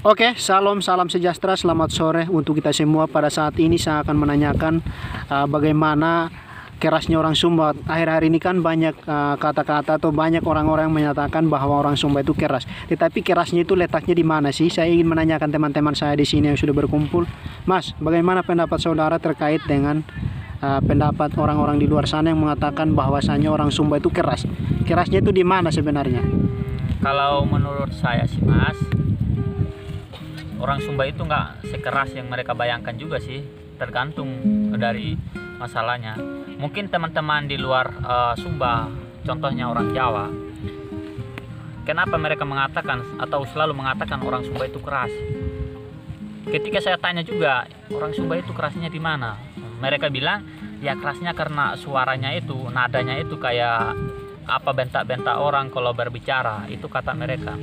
Oke, salam sejahtera, selamat sore untuk kita semua. Pada saat ini saya akan menanyakan bagaimana kerasnya orang Sumba. Akhir-akhir ini kan banyak kata-kata atau banyak orang-orang yang menyatakan bahwa orang Sumba itu keras. Tetapi kerasnya itu letaknya di mana sih? Saya ingin menanyakan teman-teman saya di sini yang sudah berkumpul. Mas, bagaimana pendapat saudara terkait dengan pendapat orang-orang di luar sana yang mengatakan bahwasanya orang Sumba itu keras? Kerasnya itu di mana sebenarnya? Kalau menurut saya sih Mas, orang Sumba itu nggak sekeras yang mereka bayangkan juga sih, tergantung dari masalahnya. Mungkin teman-teman di luar Sumba, contohnya orang Jawa, kenapa mereka mengatakan atau selalu mengatakan orang Sumba itu keras? Ketika saya tanya juga, orang Sumba itu kerasnya di mana? Mereka bilang, ya kerasnya karena suaranya itu, nadanya itu kayak apa, bentak-bentak orang kalau berbicara, itu kata mereka.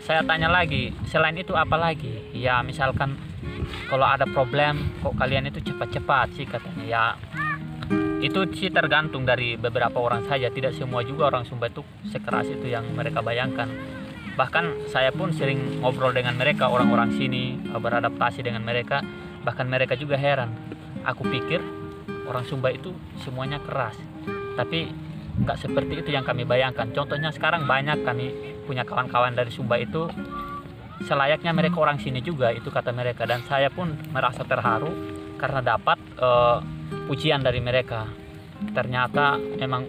Saya tanya lagi, selain itu apa lagi? Ya misalkan kalau ada problem, kok kalian itu cepat-cepat sih katanya. Ya itu sih tergantung dari beberapa orang saja. Tidak semua juga orang Sumba itu sekeras itu yang mereka bayangkan. Bahkan saya pun sering ngobrol dengan mereka, orang-orang sini, beradaptasi dengan mereka. Bahkan mereka juga heran. Aku pikir orang Sumba itu semuanya keras, tapi nggak seperti itu yang kami bayangkan. Contohnya sekarang banyak kami punya kawan-kawan dari Sumba itu selayaknya mereka orang sini juga, itu kata mereka. Dan saya pun merasa terharu karena dapat pujian dari mereka. Ternyata memang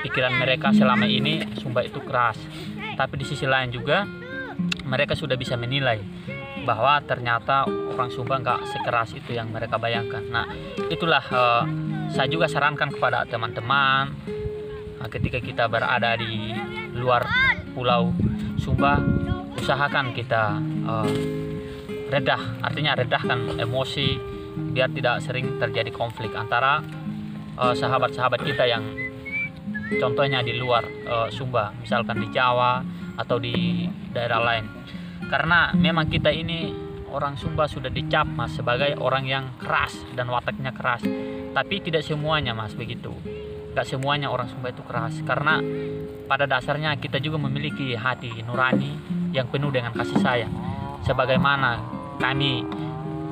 pikiran mereka selama ini Sumba itu keras, tapi di sisi lain juga mereka sudah bisa menilai bahwa ternyata orang Sumba nggak sekeras itu yang mereka bayangkan. Nah itulah saya juga sarankan kepada teman-teman, ketika kita berada di luar pulau Sumba, usahakan kita artinya redahkan emosi biar tidak sering terjadi konflik antara sahabat-sahabat kita yang contohnya di luar Sumba, misalkan di Jawa atau di daerah lain. Karena memang kita ini orang Sumba sudah dicap Mas sebagai orang yang keras dan wataknya keras, tapi tidak semuanya Mas begitu. Gak semuanya orang Sumba itu keras, karena pada dasarnya kita juga memiliki hati nurani yang penuh dengan kasih sayang. Sebagaimana kami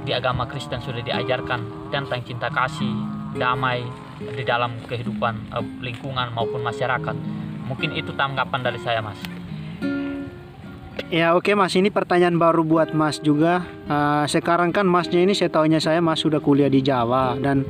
di agama Kristen sudah diajarkan tentang cinta kasih, damai di dalam kehidupan lingkungan maupun masyarakat. Mungkin itu tanggapan dari saya Mas. Ya oke Mas, ini pertanyaan baru buat Mas juga. Sekarang kan Masnya ini setahunya saya Mas sudah kuliah di Jawa, dan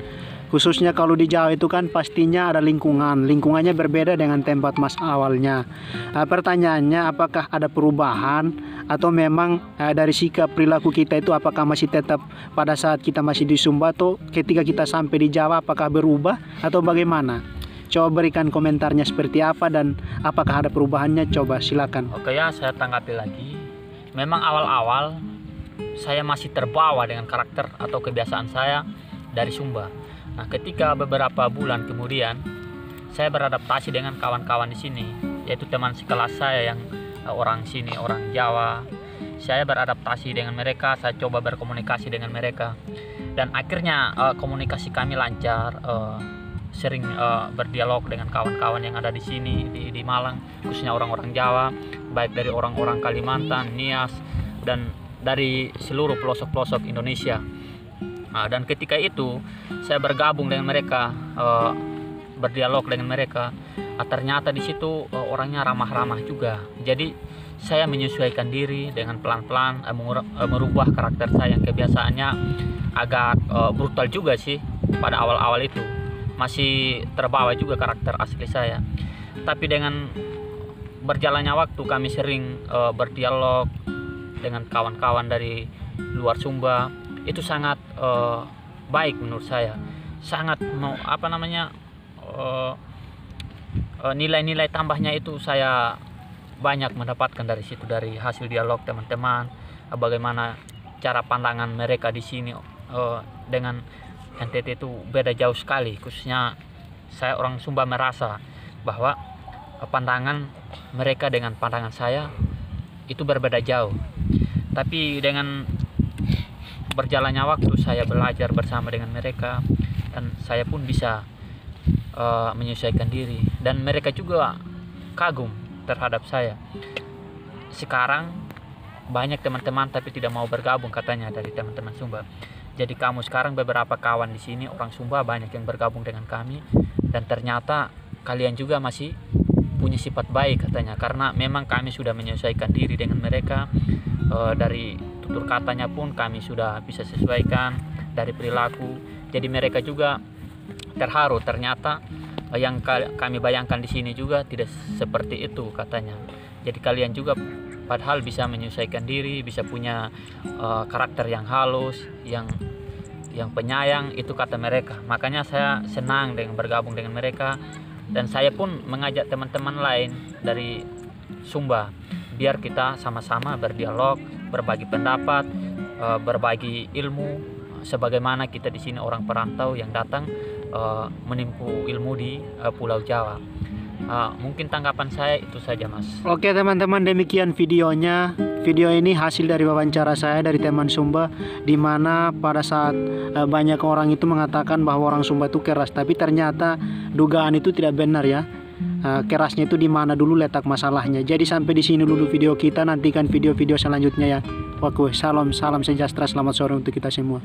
khususnya kalau di Jawa itu kan pastinya ada lingkungannya berbeda dengan tempat Mas awalnya. Pertanyaannya, apakah ada perubahan atau memang dari sikap perilaku kita itu apakah masih tetap pada saat kita masih di Sumba, atau ketika kita sampai di Jawa apakah berubah atau bagaimana? Coba berikan komentarnya seperti apa dan apakah ada perubahannya, coba silakan. Oke ya, saya tanggapi lagi. Memang awal-awal saya masih terbawa dengan karakter atau kebiasaan saya dari Sumba. Nah, ketika beberapa bulan kemudian saya beradaptasi dengan kawan-kawan di sini, yaitu teman sekelas saya yang orang sini, orang Jawa. Saya beradaptasi dengan mereka, saya coba berkomunikasi dengan mereka, dan akhirnya komunikasi kami lancar. Sering berdialog dengan kawan-kawan yang ada di sini di Malang, khususnya orang-orang Jawa, baik dari orang-orang Kalimantan, Nias, dan dari seluruh pelosok-pelosok Indonesia. Dan ketika itu saya bergabung dengan mereka, berdialog dengan mereka. Ternyata di situ orangnya ramah-ramah juga. Jadi saya menyesuaikan diri dengan pelan-pelan, merubah karakter saya yang kebiasaannya agak brutal juga sih pada awal-awal itu. Masih terbawa juga karakter asli saya. Tapi dengan berjalannya waktu kami sering berdialog dengan kawan-kawan dari luar Sumba. Itu sangat baik menurut saya. Sangat nilai-nilai tambahnya itu saya banyak mendapatkan dari situ, dari hasil dialog teman-teman. Bagaimana cara pandangan mereka di sini dengan NTT itu beda jauh sekali. Khususnya saya orang Sumba merasa bahwa pandangan mereka dengan pandangan saya itu berbeda jauh. Tapi dengan berjalannya waktu saya belajar bersama dengan mereka, dan saya pun bisa menyesuaikan diri, dan mereka juga kagum terhadap saya. Sekarang banyak teman-teman tapi tidak mau bergabung katanya dari teman-teman Sumba. Jadi kamu sekarang beberapa kawan di sini orang Sumba banyak yang bergabung dengan kami, dan ternyata kalian juga masih punya sifat baik katanya, karena memang kami sudah menyesuaikan diri dengan mereka. Dari tutur katanya pun kami sudah bisa sesuaikan, dari perilaku. Jadi mereka juga terharu, ternyata yang kami bayangkan di sini juga tidak seperti itu katanya. Jadi kalian juga padahal bisa menyesuaikan diri, bisa punya karakter yang halus, yang penyayang, itu kata mereka. Makanya saya senang dengan bergabung dengan mereka, dan saya pun mengajak teman-teman lain dari Sumba biar kita sama-sama berdialog, berbagi pendapat, berbagi ilmu, sebagaimana kita di sini orang perantau yang datang menempuh ilmu di Pulau Jawa. Mungkin tanggapan saya itu saja, Mas. Oke teman-teman, demikian videonya. Video ini hasil dari wawancara saya dari teman Sumba, di mana pada saat banyak orang itu mengatakan bahwa orang Sumba itu keras, tapi ternyata dugaan itu tidak benar ya. Kerasnya itu di mana dulu letak masalahnya. Jadi sampai di sini dulu video kita, nantikan video-video selanjutnya ya. Oke, salam sejahtera, selamat sore untuk kita semua.